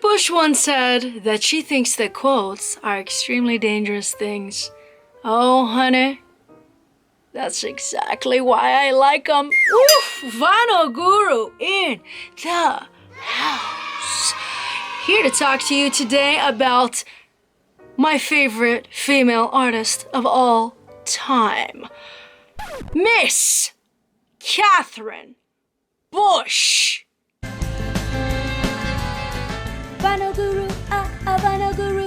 Bush once said that she thinks that quotes are extremely dangerous things. Oh, honey, that's exactly why I like them. Oof, Vinyl Guru in the house. Here to talk to you today about my favorite female artist of all time, Miss Catherine Bush. Vinyl Guru, Vinyl Guru.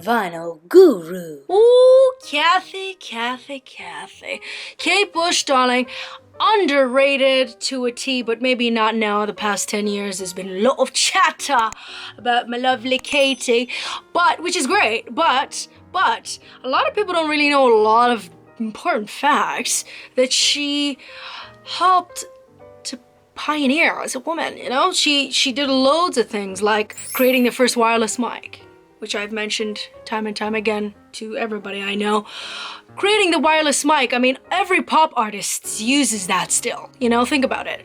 Vinyl Guru. Ooh, Kathy. Kate Bush, darling, underrated to a T, but maybe not now. The past 10 years, there's been a lot of chatter about my lovely Katie, which is great, but a lot of people don't really know a lot of important facts that she helped to pioneer as a woman, you know? She did loads of things, like creating the first wireless mic, which I've mentioned time and time again to everybody I know. Creating the wireless mic, I mean, every pop artist uses that still, you know, think about it.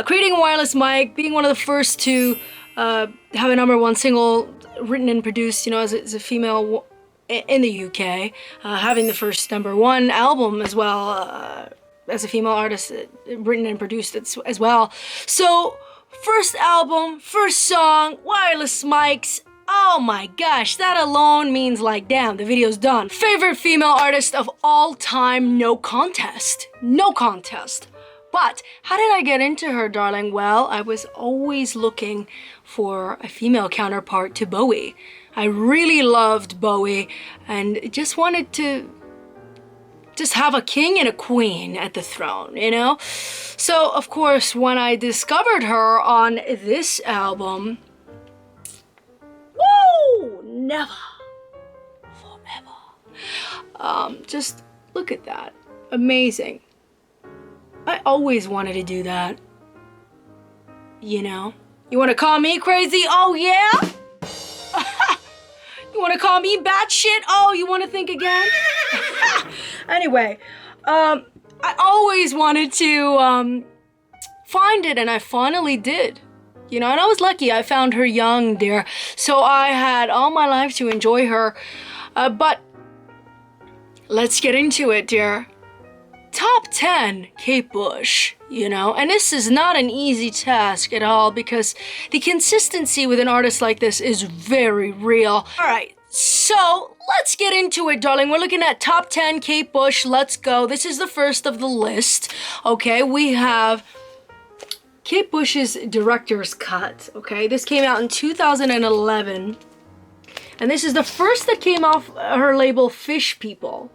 Creating a wireless mic, being one of the first to have a #1 single written and produced, you know, as a female in the UK, having the first #1 album as well, as a female artist, written and produced as well. So, first album, first song, wireless mics. Oh my gosh, that alone means like, damn, the video's done. Favorite female artist of all time, no contest. No contest. But how did I get into her, darling? Well, I was always looking for a female counterpart to Bowie. I really loved Bowie and just wanted to just have a king and a queen at the throne, you know? So, of course, when I discovered her on this album, woo! Never. Forever. Just look at that. Amazing. I always wanted to do that. You know? You want to call me crazy? Oh, yeah? You want to call me batshit? Oh, you want to think again? Anyway, I always wanted to find it, and I finally did. You know, and I was lucky. I found her young, dear. So I had all my life to enjoy her. But let's get into it, dear. Top 10 Kate Bush, you know, and this is not an easy task at all because the consistency with an artist like this is very real. All right, so let's get into it, darling. We're looking at top 10 Kate Bush. Let's go. This is the first of the list. Okay, we have Kate Bush's director's cut. Okay, this came out in 2011, and this is the first that came off her label Fish People,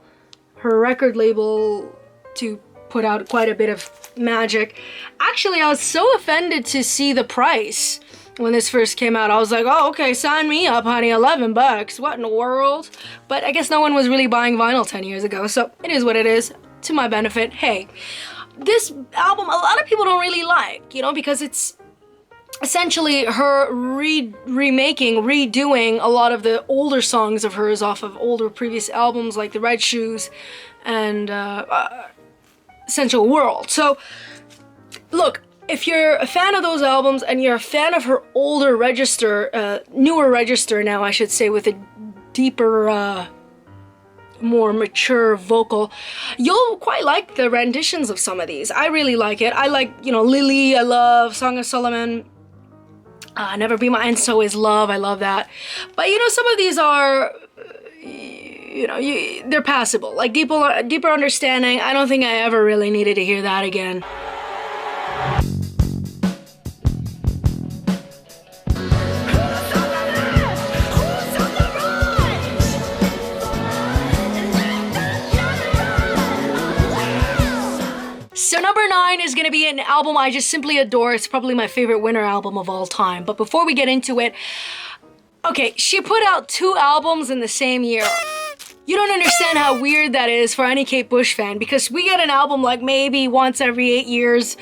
her record label, to put out quite a bit of magic. Actually, I was so offended to see the price when this first came out. I was like, oh, okay, sign me up, honey, $11. What in the world? But I guess no one was really buying vinyl 10 years ago, so it is what it is, to my benefit. Hey, this album, a lot of people don't really like, you know, because it's essentially her redoing a lot of the older songs of hers off of older previous albums, like The Red Shoes and Essential World. So, look, if you're a fan of those albums and you're a fan of her older register, newer register now, I should say, with a deeper, more mature vocal, you'll quite like the renditions of some of these. I really like it. I like, you know, Lily, I love Song of Solomon, Never Be Mine, So Is Love, I love that. But, you know, some of these are, you know, they're passable. Like deeper understanding, I don't think I ever really needed to hear that again. So number 9 is gonna be an album I just simply adore. It's probably my favorite winter album of all time. But before we get into it, okay, she put out 2 albums in the same year. You don't understand how weird that is for any Kate Bush fan, because we get an album like maybe once every 8 years.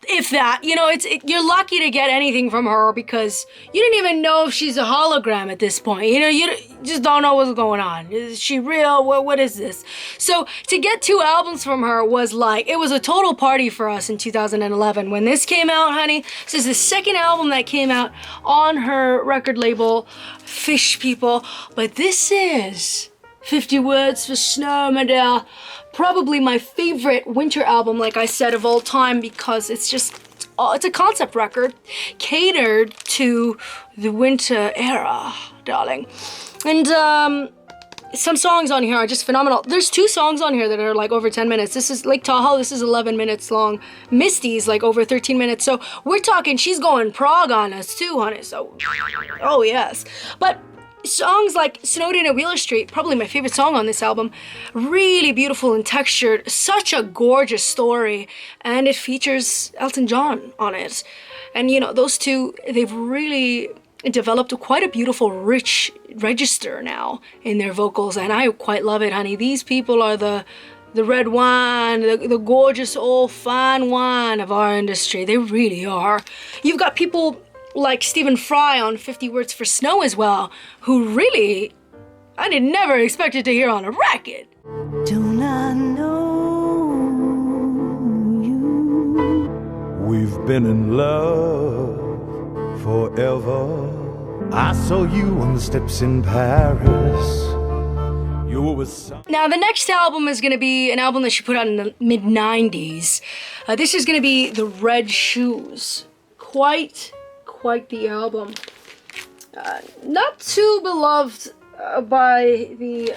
if that. You know, you're lucky to get anything from her because you didn't even know if she's a hologram at this point. You know, you just don't know what's going on. Is she real? What is this? So to get 2 albums from her was like, it was a total party for us in 2011. When this came out, honey, this is the second album that came out on her record label, Fish People. But this is 50 Words for Snow, my dear. Probably my favorite winter album, like I said, of all time, because it's a concept record catered to the winter era, darling. And some songs on here are just phenomenal. There's 2 songs on here that are like over 10 minutes. This is Lake Tahoe, this is 11 minutes long. Misty's like over 13 minutes. So we're talking, she's going prog on us too, honey. So, oh yes. But songs like Snowed In at Wheeler Street, probably my favorite song on this album, really beautiful and textured, such a gorgeous story, and it features Elton John on it. And you know, those 2, they've really developed quite a beautiful, rich register now in their vocals, and I quite love it, honey. These people are the red wine, the gorgeous old fine wine of our industry. They really are. You've got people like Stephen Fry on 50 Words for Snow as well, who really, I did never expected to hear on a record. Don't I know you? We've been in love forever. I saw you on the steps in Paris. You were Now the next album is going to be an album that she put out in the mid-90s. This is going to be The Red Shoes. Quite the album. Not too beloved by the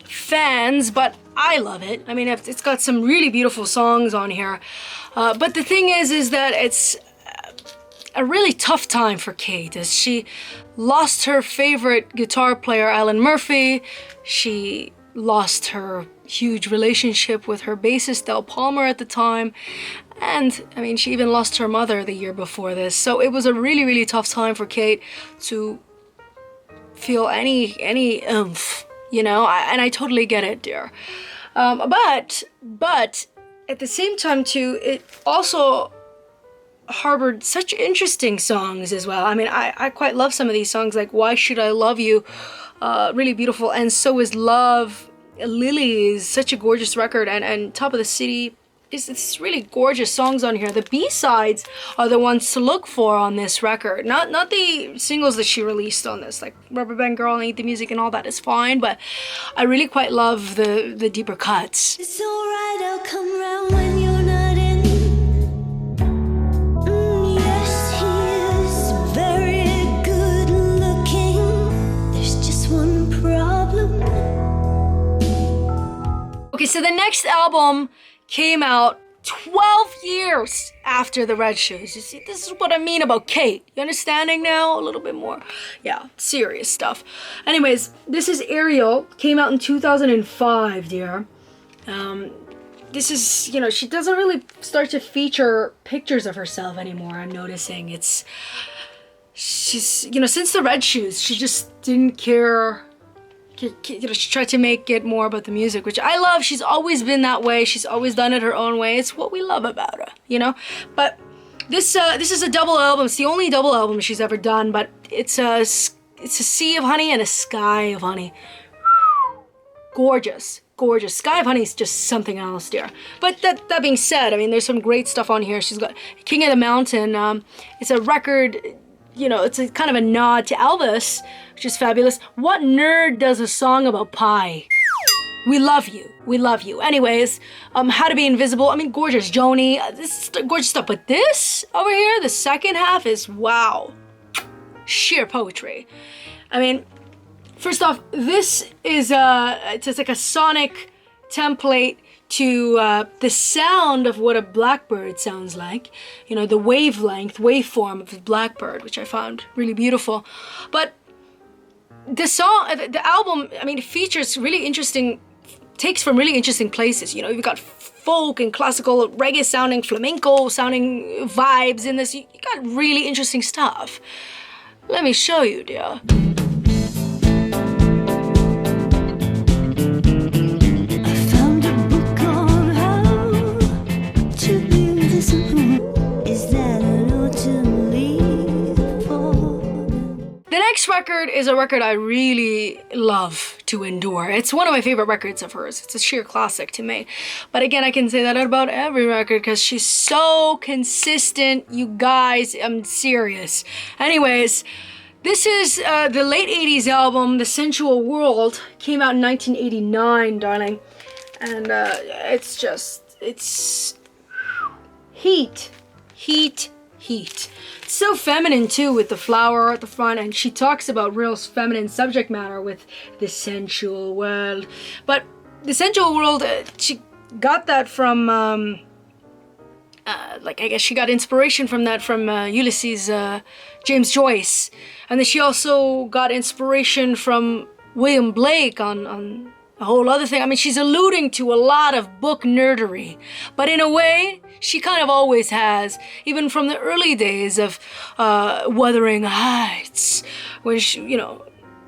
fans, but I love it. I mean, it's got some really beautiful songs on here. But the thing is that it's a really tough time for Kate, as she lost her favorite guitar player, Alan Murphy. She lost her huge relationship with her bassist, Del Palmer, at the time. And, I mean, she even lost her mother the year before this. So it was a really, really tough time for Kate to feel any oomph, you know? And I totally get it, dear. But at the same time, too, it also harbored such interesting songs as well. I mean, I quite love some of these songs, like Why Should I Love You? Really beautiful. And So Is Love. Lily is such a gorgeous record. And Top of the City. It's really gorgeous songs on here. The B-sides are the ones to look for on this record. Not the singles that she released on this, like Rubber Band Girl and Eat the Music and all that is fine, but I really quite love the deeper cuts. It's alright, I'll come round when you're not in. Yes, he is very good looking. There's just one problem. Okay, so the next album came out 12 years after The Red Shoes. You see, this is what I mean about Kate. You understanding now? A little bit more. Yeah, serious stuff. Anyways, this is Ariel. Came out in 2005, dear. This is, you know, she doesn't really start to feature pictures of herself anymore, I'm noticing. She's, you know, since The Red Shoes, she just didn't care. You know, she tried to make it more about the music, which I love. She's always been that way. She's always done it her own way. It's what we love about her, you know? But this is a double album. It's the only double album she's ever done, but it's a Sea of Honey and a Sky of Honey. Gorgeous. Gorgeous. Sky of Honey is just something else, dear. But that being said, I mean, there's some great stuff on here. She's got King of the Mountain. It's a record, you know, it's a kind of a nod to Elvis, which is fabulous. What nerd does a song about pie? We love you. We love you. Anyways, How to Be Invisible. I mean, gorgeous. Joni. This is gorgeous stuff. But this over here, the second half is wow. Sheer poetry. I mean, first off, this is it's just like a sonic template to the sound of what a blackbird sounds like. You know, the waveform of the blackbird, which I found really beautiful. But the album, I mean, it features really interesting, takes from really interesting places. You know, you've got folk and classical, reggae sounding, flamenco sounding vibes in this. You got really interesting stuff. Let me show you, dear. next record is a record I really love to endure. It's one of my favorite records of hers. It's a sheer classic to me. But again, I can say that about every record because she's so consistent. You guys, I'm serious. Anyways, this is the late 80s album, The Sensual World. Came out in 1989, darling. And it's heat. So feminine too, with the flower at the front, and she talks about real feminine subject matter with the sensual world. But the sensual world, she got that from I guess she got inspiration from that from Ulysses, James Joyce, and then she also got inspiration from William Blake on a whole other thing. I mean, she's alluding to a lot of book nerdery, but in a way, she kind of always has, even from the early days of Wuthering Heights, when she,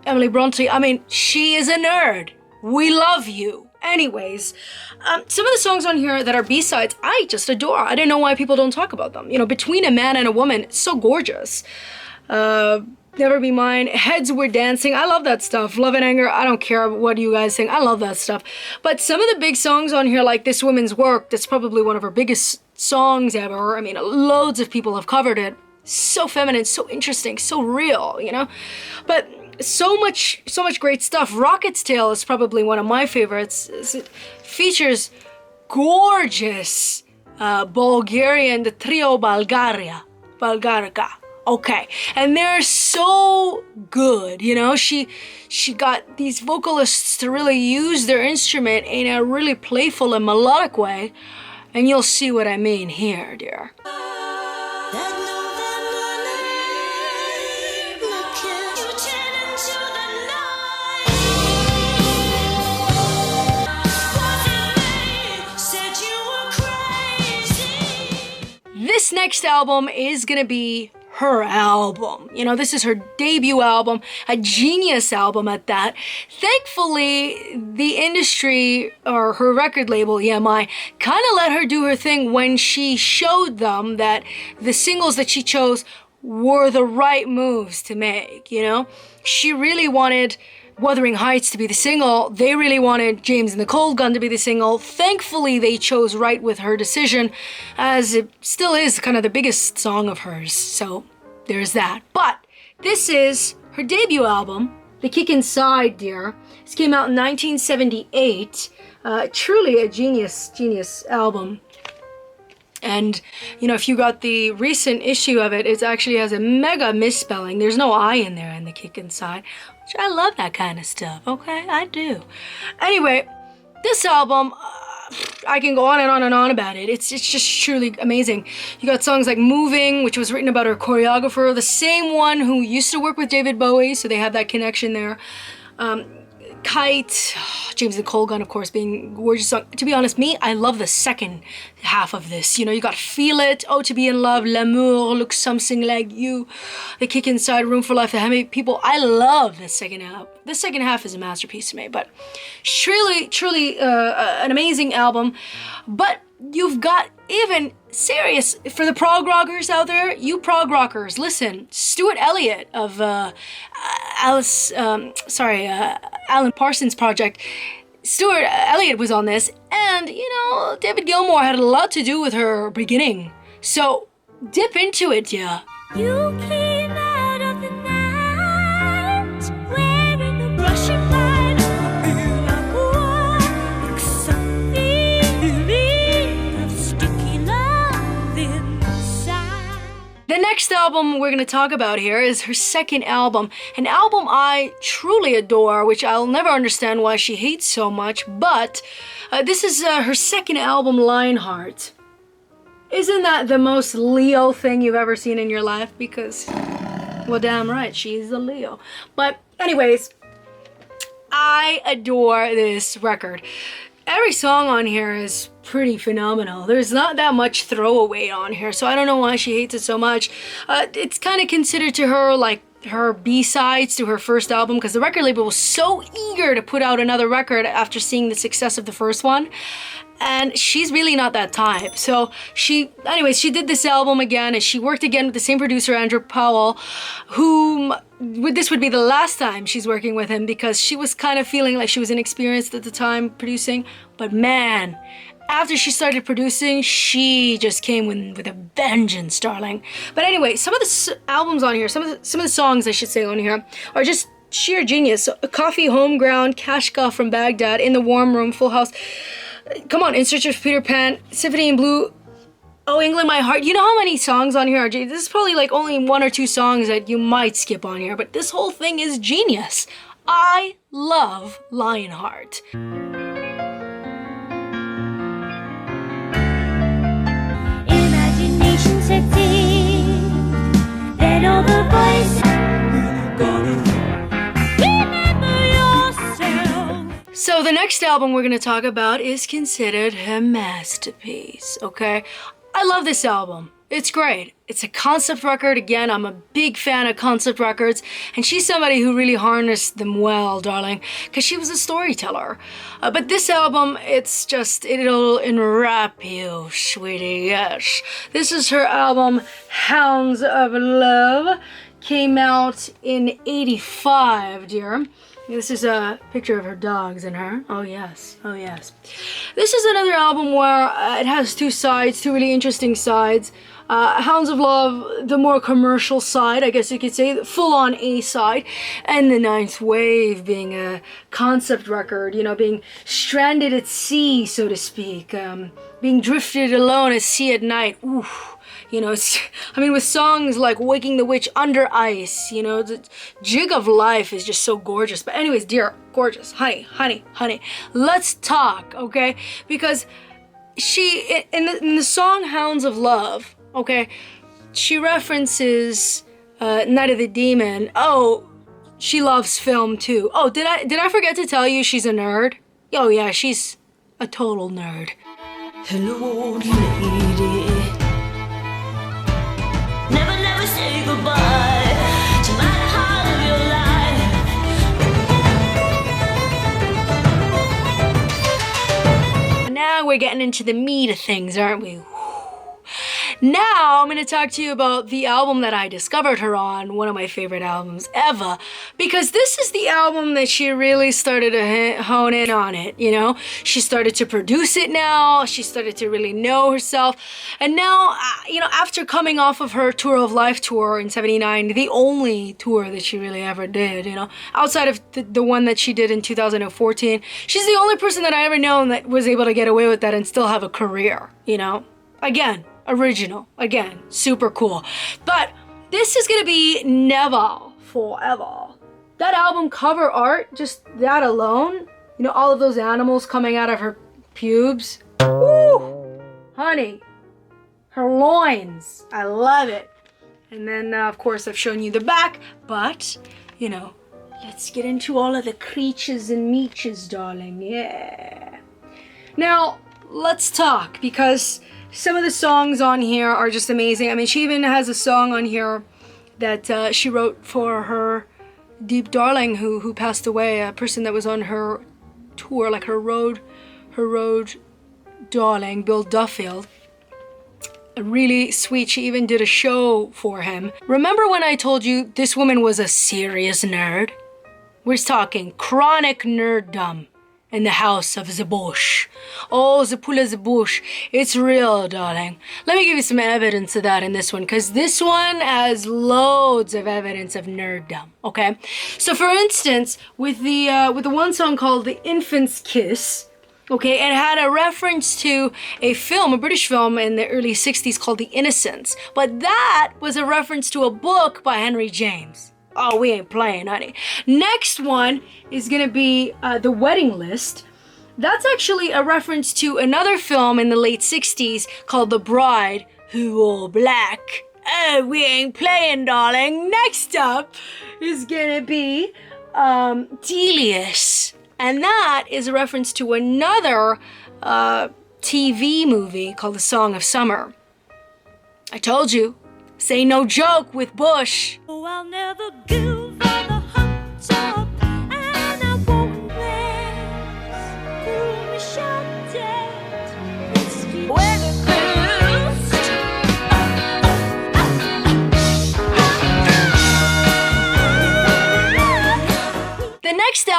Emily Bronte, I mean, she is a nerd. We love you. Anyways, some of the songs on here that are B-sides, I just adore. I don't know why people don't talk about them. Between a Man and a Woman, it's so gorgeous. Never Be Mine, Heads Were Dancing, I love that stuff. Love and Anger, I don't care what you guys think, I love that stuff. But some of the big songs on here, like This Woman's Work, that's probably one of her biggest songs ever. I mean, loads of people have covered it. So feminine, so interesting, so real, But so much great stuff. Rocket's Tale is probably one of my favorites. It features gorgeous Bulgarian, the trio Bulgarica. Okay, and they're so good, She got these vocalists to really use their instrument in a really playful and melodic way, and you'll see what I mean here, dear. This next album is gonna be her album. This is her debut album, a genius album at that. Thankfully, the industry, or her record label, EMI, kind of let her do her thing when she showed them that the singles that she chose were the right moves to make, She really wanted Wuthering Heights to be the single. They really wanted James and the Cold Gun to be the single. Thankfully, they chose right with her decision, as it still is kind of the biggest song of hers. So there's that. But this is her debut album, The Kick Inside, dear. This came out in 1978. Truly a genius album. And, if you got the recent issue of it, it actually has a mega misspelling. There's no I in there in The Kick Inside. Which I love that kind of stuff, okay? I do. Anyway, this album, I can go on and on and on about it. It's just truly amazing. You got songs like Moving, which was written about her choreographer, the same one who used to work with David Bowie, so they have that connection there. Kite, James the Cold Gun, of course, being a gorgeous song. To be honest, I love the second half of this. You got Feel It, Oh To Be In Love, L'amour looks something like you, The Kick Inside, Room for Life, The Happy People. I love the second half. The second half is a masterpiece to me, but truly an amazing album. But you've got even serious, for the prog rockers out there, you prog rockers, listen, Stuart Elliott of Alan Parsons Project. Stuart Elliott was on this, and David Gilmour had a lot to do with her beginning. So dip into it, yeah. You came out of the night wearing a Russian light. The next album we're going to talk about here is her second album, an album I truly adore, which I'll never understand why she hates so much, but this is her second album, Lionheart. Isn't that the most Leo thing you've ever seen in your life? Because, well, damn right, she's a Leo. But anyways, I adore this record. Every song on here is pretty phenomenal. There's not that much throwaway on here, so I don't know why she hates it so much. It's kind of considered to her like her B-sides to her first album, because the record label was so eager to put out another record after seeing the success of the first one. And she's really not that type. So anyways, she did this album again, and she worked again with the same producer, Andrew Powell, whom this would be the last time she's working with him because she was kind of feeling like she was inexperienced at the time producing. But man, after she started producing, she just came with a vengeance, darling. But anyway, some of the albums on here, some of the songs I should say on here are just sheer genius. So, Coffee, Homeground, Kashka from Baghdad, In the Warm Room, Full House. Come on, In Search of Peter Pan, Symphony in Blue, Oh England My Heart. You know how many songs on here are genius? This is probably like only 1 or 2 songs that you might skip on here, but this whole thing is genius. I love Lionheart. Imagination sets in, then all the voices. So the next album we're going to talk about is considered her masterpiece, okay? I love this album. It's great. It's a concept record. Again, I'm a big fan of concept records, and she's somebody who really harnessed them well, darling, because she was a storyteller. But this album, it'll enwrap you, sweetie, yes. This is her album, Hounds of Love. Came out in '85, dear. This is a picture of her dogs and her. Oh yes, oh yes. This is another album where it has 2 sides, 2 really interesting sides. Hounds of Love, the more commercial side, I guess you could say, the full-on A side, and the Ninth Wave being a concept record, you know, being stranded at sea, so to speak, being drifted alone at sea at night. Oof. You know, with songs like Waking the Witch, Under Ice, you know, the jig of life is just so gorgeous. But anyways, dear, gorgeous, honey, let's talk, okay? Because she, in the song Hounds of Love, okay, she references Night of the Demon. Oh, she loves film too. Oh, did I forget to tell you she's a nerd? Oh yeah, she's a total nerd. Hello, lady. Never say goodbye to my part of your life. Now we're getting into the meat of things, aren't we? Now I'm going to talk to you about the album that I discovered her on, one of my favorite albums ever, because this is the album that she really started to hone in on it, you know? She started to produce it now, she started to really know herself, and now, you know, after coming off of her Tour of Life tour in '79, the only tour that she really ever did, you know, outside of the one that she did in 2014, she's the only person that I ever known that was able to get away with that and still have a career, you know? Again, original, again, super cool. But this is gonna be never forever. That album cover art, just that alone, you know, all of those animals coming out of her pubes. Woo! Honey, her loins, I love it. And then, of course, I've shown you the back, but, you know, let's get into all of the creatures and meatures, darling, yeah. Now, let's talk, because some of the songs on here are just amazing. I mean, she even has a song on here that she wrote for her deep darling who passed away, a person that was on her tour, like her road darling, Bill Duffield. Really sweet. She even did a show for him. Remember when I told you this woman was a serious nerd? We're talking chronic nerddom. In the house of the bush. Oh, the pull of the bush. It's real, darling. Let me give you some evidence of that in this one, because this one has loads of evidence of nerddom, okay? So for instance, with the one song called The Infant's Kiss, okay, it had a reference to a film, a British film in the early 60s called The Innocents, but that was a reference to a book by Henry James. Oh, we ain't playing, honey. Next one is gonna be The Wedding List. That's actually a reference to another film in the late 60s called The Bride Who Wore Black. Oh, we ain't playing, darling. Next up is gonna be Delius. And that is a reference to another TV movie called The Song of Summer. I told you. Say no joke with Bush. Oh, I'll never give all the hot top, and I won't let foolish shut dead.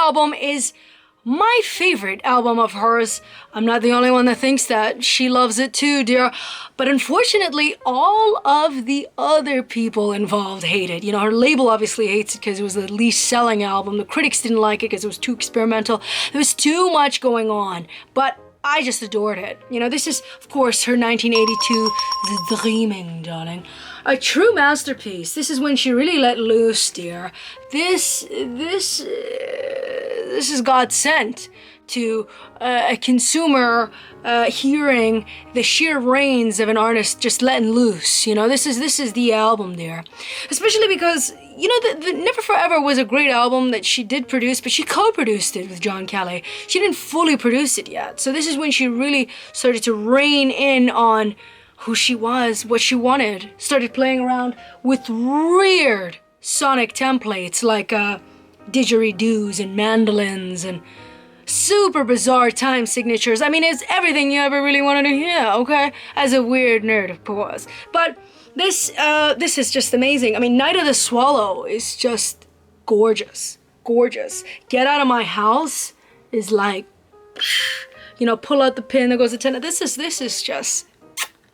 album is my favorite album of hers. I'm not the only one that thinks that. She loves it too, dear. But unfortunately, all of the other people involved hate it. You know, her label obviously hates it because it was the least selling album. The critics didn't like it because it was too experimental. There was too much going on. But I just adored it. You know, this is, of course, her 1982 The Dreaming, darling. A true masterpiece. This is when she really let loose, dear. This is God sent to a consumer hearing the sheer reins of an artist just letting loose. You know, this is the album, dear. Especially because, you know, the Never Forever was a great album that she did produce, but she co-produced it with John Kelly. She didn't fully produce it yet. So this is when she really started to rein in on who she was, what she wanted. Started playing around with weird sonic templates like didgeridoos and mandolins and super bizarre time signatures. I mean, it's everything you ever really wanted to hear, okay? As a weird nerd, of course. But this is just amazing. I mean, Night of the Swallow is just gorgeous. Gorgeous. Get Out of My House is like, you know, pull out the pin, there goes the tenor. This is just,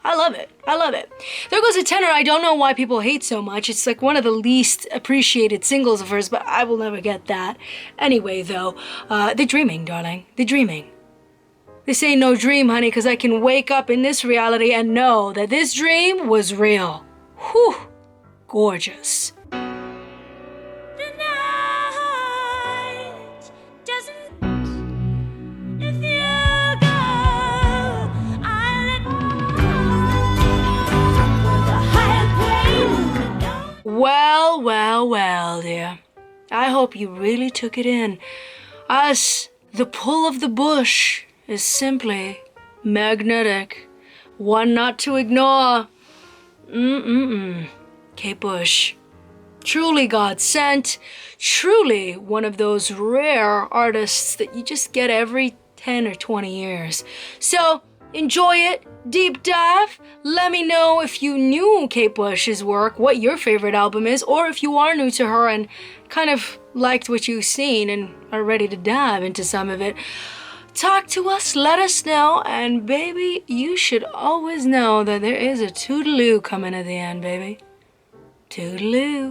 I love it. I love it. There Goes a Tenor, I don't know why people hate so much. It's like one of the least appreciated singles of hers, but I will never get that. Anyway, though, The Dreaming, darling. The Dreaming. This ain't no dream, honey, because I can wake up in this reality and know that this dream was real. Whew. Gorgeous. The night doesn't. If you go, I'll let the higher plane. Well, well, well, dear. I hope you really took it in. Us, the pull of the bush is simply magnetic. One not to ignore. Kate Bush. Truly God sent. Truly one of those rare artists that you just get every 10 or 20 years. So enjoy it. Deep dive. Let me know if you knew Kate Bush's work, what your favorite album is, or if you are new to her and kind of liked what you've seen and are ready to dive into some of it. Talk to us, let us know, and baby, you should always know that there is a toodaloo coming at the end, baby. Toodaloo.